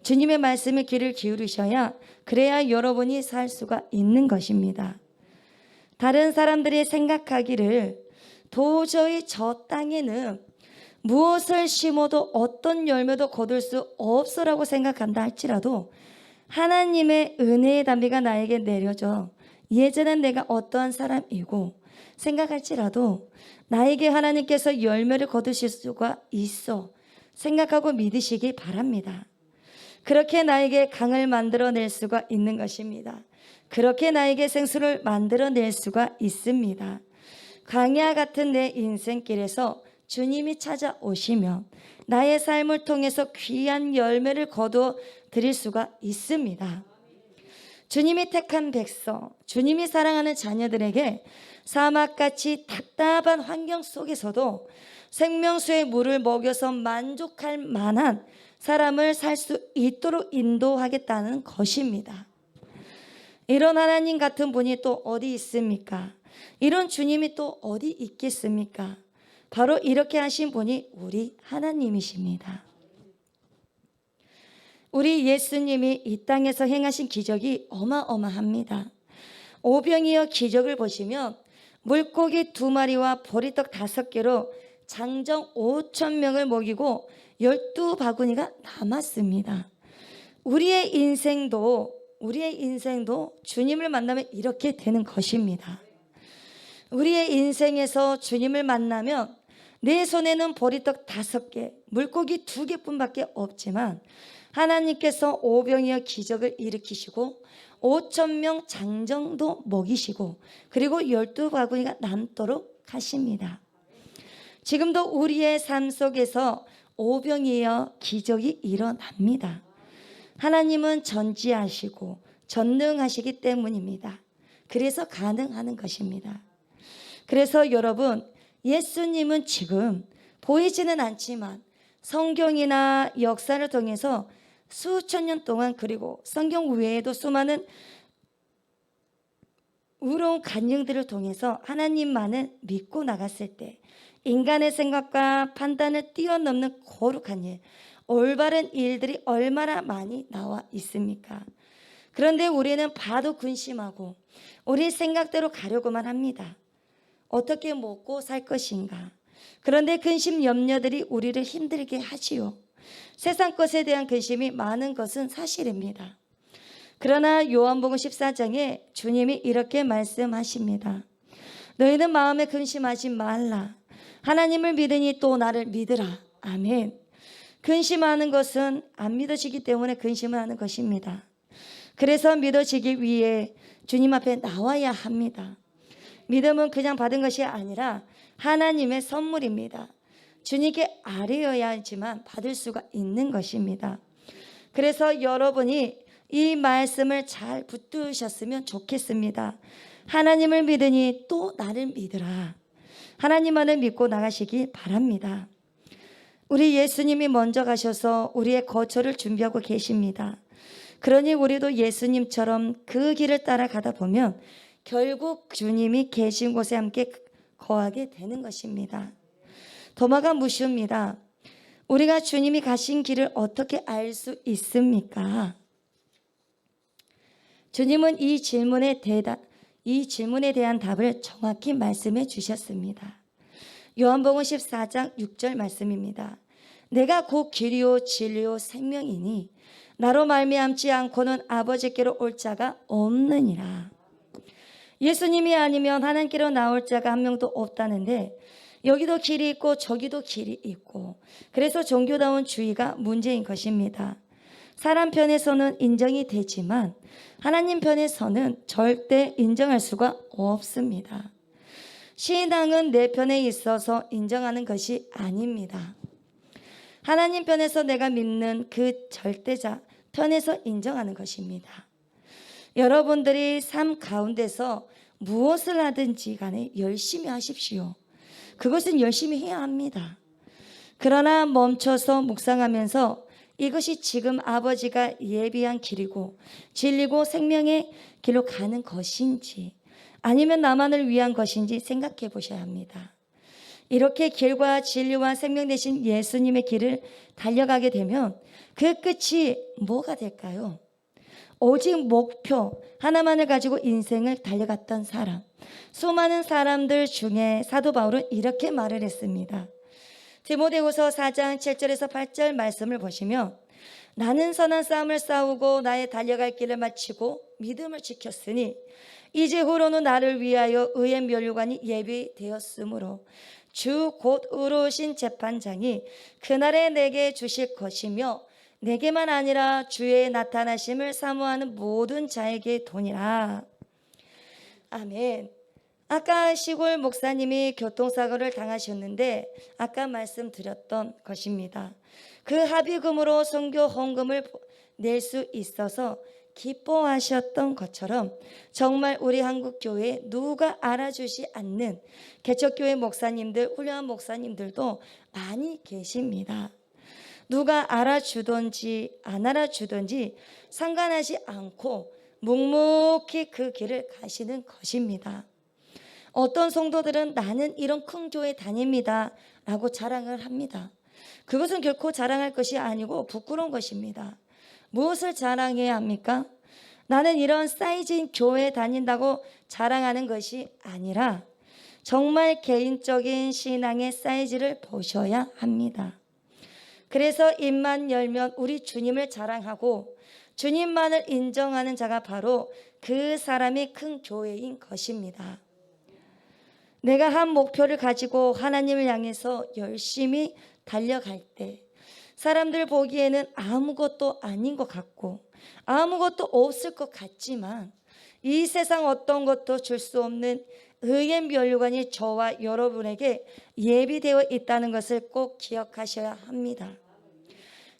주님의 말씀에 귀를 기울이셔야 그래야 여러분이 살 수가 있는 것입니다. 다른 사람들이 생각하기를 도저히 저 땅에는 무엇을 심어도 어떤 열매도 거둘 수 없어라고 생각한다 할지라도 하나님의 은혜의 담비가 나에게 내려져 예전엔 내가 어떠한 사람이고 생각할지라도 나에게 하나님께서 열매를 거두실 수가 있어 생각하고 믿으시기 바랍니다. 그렇게 나에게 강을 만들어낼 수가 있는 것입니다. 그렇게 나에게 생수를 만들어낼 수가 있습니다. 광야 같은 내 인생길에서 주님이 찾아오시면 나의 삶을 통해서 귀한 열매를 거두어 드릴 수가 있습니다. 주님이 택한 백성, 주님이 사랑하는 자녀들에게 사막같이 답답한 환경 속에서도 생명수의 물을 먹여서 만족할 만한 사람을 살 수 있도록 인도하겠다는 것입니다. 이런 하나님 같은 분이 또 어디 있습니까? 이런 주님이 또 어디 있겠습니까? 바로 이렇게 하신 분이 우리 하나님이십니다. 우리 예수님이 이 땅에서 행하신 기적이 어마어마합니다. 오병이어 기적을 보시면 물고기 2마리와 보리떡 5개로 장정 5,000명을 먹이고 12바구니가 남았습니다. 우리의 인생도 주님을 만나면 이렇게 되는 것입니다. 우리의 인생에서 주님을 만나면 내 손에는 보리떡 5개, 물고기 2개뿐밖에 없지만 하나님께서 오병이어 기적을 일으키시고 5,000명 장정도 먹이시고 그리고 12바구니가 남도록 하십니다. 지금도 우리의 삶 속에서 오병이어 기적이 일어납니다. 하나님은 전지하시고 전능하시기 때문입니다. 그래서 가능하는 것입니다. 그래서 여러분, 예수님은 지금 보이지는 않지만 성경이나 역사를 통해서 수천 년 동안 그리고 성경 외에도 수많은 의로운 간증들을 통해서 하나님만을 믿고 나갔을 때 인간의 생각과 판단을 뛰어넘는 거룩한 일, 올바른 일들이 얼마나 많이 나와 있습니까? 그런데 우리는 봐도 근심하고 우리 생각대로 가려고만 합니다. 어떻게 먹고 살 것인가. 그런데 근심 염려들이 우리를 힘들게 하지요. 세상 것에 대한 근심이 많은 것은 사실입니다. 그러나 요한복음 14장에 주님이 이렇게 말씀하십니다. 너희는 마음에 근심하지 말라. 하나님을 믿으니 또 나를 믿으라. 아멘. 근심하는 것은 안 믿어지기 때문에 근심을 하는 것입니다. 그래서 믿어지기 위해 주님 앞에 나와야 합니다. 믿음은 그냥 받은 것이 아니라 하나님의 선물입니다. 주님께 아뢰어야지만 받을 수가 있는 것입니다. 그래서 여러분이 이 말씀을 잘 붙드셨으면 좋겠습니다. 하나님을 믿으니 또 나를 믿으라. 하나님만을 믿고 나가시기 바랍니다. 우리 예수님이 먼저 가셔서 우리의 거처를 준비하고 계십니다. 그러니 우리도 예수님처럼 그 길을 따라가다 보면 결국 주님이 계신 곳에 함께 거하게 되는 것입니다. 도마가 묻습니다. 우리가 주님이 가신 길을 어떻게 알 수 있습니까? 주님은 이 질문에 대한 답을 정확히 말씀해 주셨습니다. 요한복음 14장 6절 말씀입니다. 내가 곧 길이요 진리요 생명이니 나로 말미암지 않고는 아버지께로 올 자가 없느니라. 예수님이 아니면 하나님께로 나올 자가 한 명도 없다는데 여기도 길이 있고 저기도 길이 있고 그래서 종교다운 주의가 문제인 것입니다. 사람 편에서는 인정이 되지만 하나님 편에서는 절대 인정할 수가 없습니다. 신앙은 내 편에 있어서 인정하는 것이 아닙니다. 하나님 편에서 내가 믿는 그 절대자 편에서 인정하는 것입니다. 여러분들이 삶 가운데서 무엇을 하든지 간에 열심히 하십시오. 그것은 열심히 해야 합니다. 그러나 멈춰서 묵상하면서 이것이 지금 아버지가 예비한 길이고 진리고 생명의 길로 가는 것인지 아니면 나만을 위한 것인지 생각해 보셔야 합니다. 이렇게 길과 진리와 생명 되신 예수님의 길을 달려가게 되면 그 끝이 뭐가 될까요? 오직 목표 하나만을 가지고 인생을 달려갔던 사람, 수많은 사람들 중에 사도 바울은 이렇게 말을 했습니다. 디모데후서 4장 7절에서 8절 말씀을 보시면 나는 선한 싸움을 싸우고 나의 달려갈 길을 마치고 믿음을 지켰으니 이제 후로는 나를 위하여 의의 면류관이 예비되었으므로 주 곧 의로우신 재판장이 그날에 내게 주실 것이며 내게만 아니라 주의 나타나심을 사모하는 모든 자에게 도니라. 아멘. 아까 시골 목사님이 교통사고를 당하셨는데 아까 말씀드렸던 것입니다. 그 합의금으로 선교 헌금을 낼 수 있어서 기뻐하셨던 것처럼 정말 우리 한국교회에 누가 알아주지 않는 개척교회 목사님들, 훌륭한 목사님들도 많이 계십니다. 누가 알아주든지 안 알아주든지 상관하지 않고 묵묵히 그 길을 가시는 것입니다. 어떤 성도들은 나는 이런 큰 교회 다닙니다 라고 자랑을 합니다. 그것은 결코 자랑할 것이 아니고 부끄러운 것입니다. 무엇을 자랑해야 합니까? 나는 이런 사이즈인 교회에 다닌다고 자랑하는 것이 아니라 정말 개인적인 신앙의 사이즈를 보셔야 합니다. 그래서 입만 열면 우리 주님을 자랑하고 주님만을 인정하는 자가 바로 그 사람이 큰 교회인 것입니다. 내가 한 목표를 가지고 하나님을 향해서 열심히 달려갈 때 사람들 보기에는 아무것도 아닌 것 같고 아무것도 없을 것 같지만 이 세상 어떤 것도 줄 수 없는 의의 면류관이 저와 여러분에게 예비되어 있다는 것을 꼭 기억하셔야 합니다.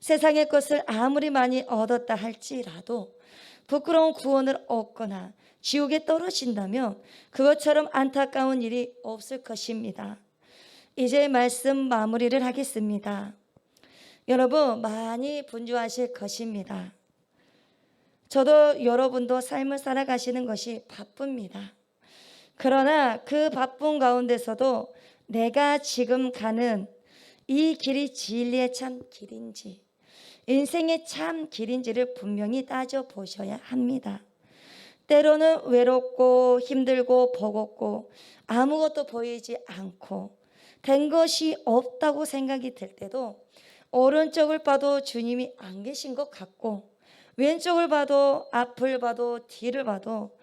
세상의 것을 아무리 많이 얻었다 할지라도 부끄러운 구원을 얻거나 지옥에 떨어진다면 그것처럼 안타까운 일이 없을 것입니다. 이제 말씀 마무리를 하겠습니다. 여러분 많이 분주하실 것입니다. 저도 여러분도 삶을 살아가시는 것이 바쁩니다. 그러나 그 바쁜 가운데서도 내가 지금 가는 이 길이 진리의 참 길인지 인생의 참 길인지를 분명히 따져보셔야 합니다. 때로는 외롭고 힘들고 버겁고 아무것도 보이지 않고 된 것이 없다고 생각이 들 때도 오른쪽을 봐도 주님이 안 계신 것 같고 왼쪽을 봐도 앞을 봐도 뒤를 봐도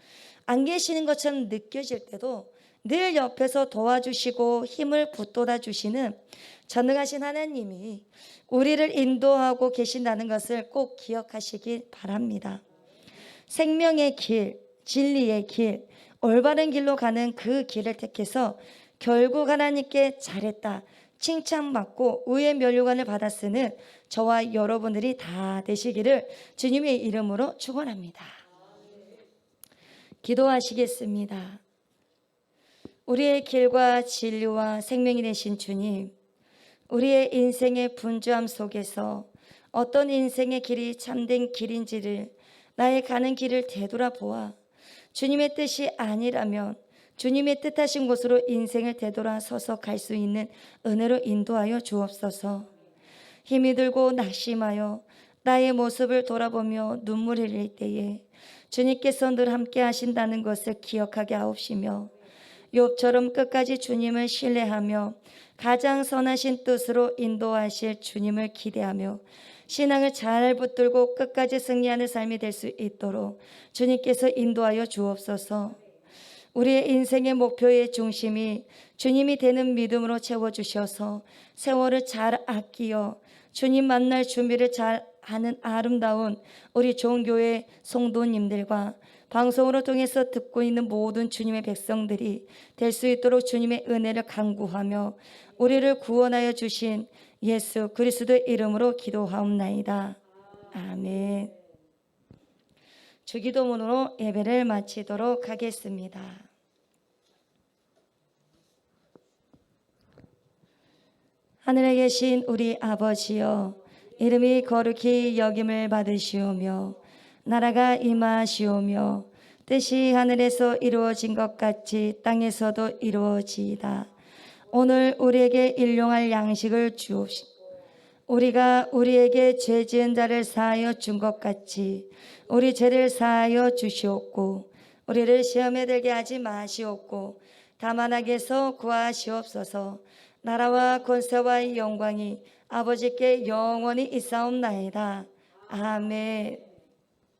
안 계시는 것처럼 느껴질 때도 늘 옆에서 도와주시고 힘을 북돋아 주시는 전능하신 하나님이 우리를 인도하고 계신다는 것을 꼭 기억하시기 바랍니다. 생명의 길, 진리의 길, 올바른 길로 가는 그 길을 택해서 결국 하나님께 잘했다, 칭찬받고 의의 면류관을 받았으는 저와 여러분들이 다 되시기를 주님의 이름으로 축원합니다. 기도하시겠습니다. 우리의 길과 진리와 생명이 되신 주님, 우리의 인생의 분주함 속에서 어떤 인생의 길이 참된 길인지를 나의 가는 길을 되돌아보아 주님의 뜻이 아니라면 주님의 뜻하신 곳으로 인생을 되돌아서서 갈 수 있는 은혜로 인도하여 주옵소서. 힘이 들고 낙심하여 나의 모습을 돌아보며 눈물 흘릴 때에 주님께서 늘 함께 하신다는 것을 기억하게 하옵시며 욥처럼 끝까지 주님을 신뢰하며 가장 선하신 뜻으로 인도하실 주님을 기대하며 신앙을 잘 붙들고 끝까지 승리하는 삶이 될 수 있도록 주님께서 인도하여 주옵소서. 우리의 인생의 목표의 중심이 주님이 되는 믿음으로 채워주셔서 세월을 잘 아끼어 주님 만날 준비를 잘 하는 아름다운 우리 종교의 성도님들과 방송으로 통해서 듣고 있는 모든 주님의 백성들이 될 수 있도록 주님의 은혜를 간구하며 우리를 구원하여 주신 예수 그리스도의 이름으로 기도하옵나이다. 아멘. 주기도문으로 예배를 마치도록 하겠습니다. 하늘에 계신 우리 아버지여, 이름이 거룩히 여김을 받으시오며 나라가 임하시오며 뜻이 하늘에서 이루어진 것 같이 땅에서도 이루어지이다. 오늘 우리에게 일용할 양식을 주옵시고 우리가 우리에게 죄 지은 자를 사하여 준 것 같이 우리 죄를 사하여 주시옵고 우리를 시험에 들게 하지 마시옵고 다만 악에서 구하시옵소서. 나라와 권세와 영광이 아버지께 영원히 있사옵나이다. 아멘.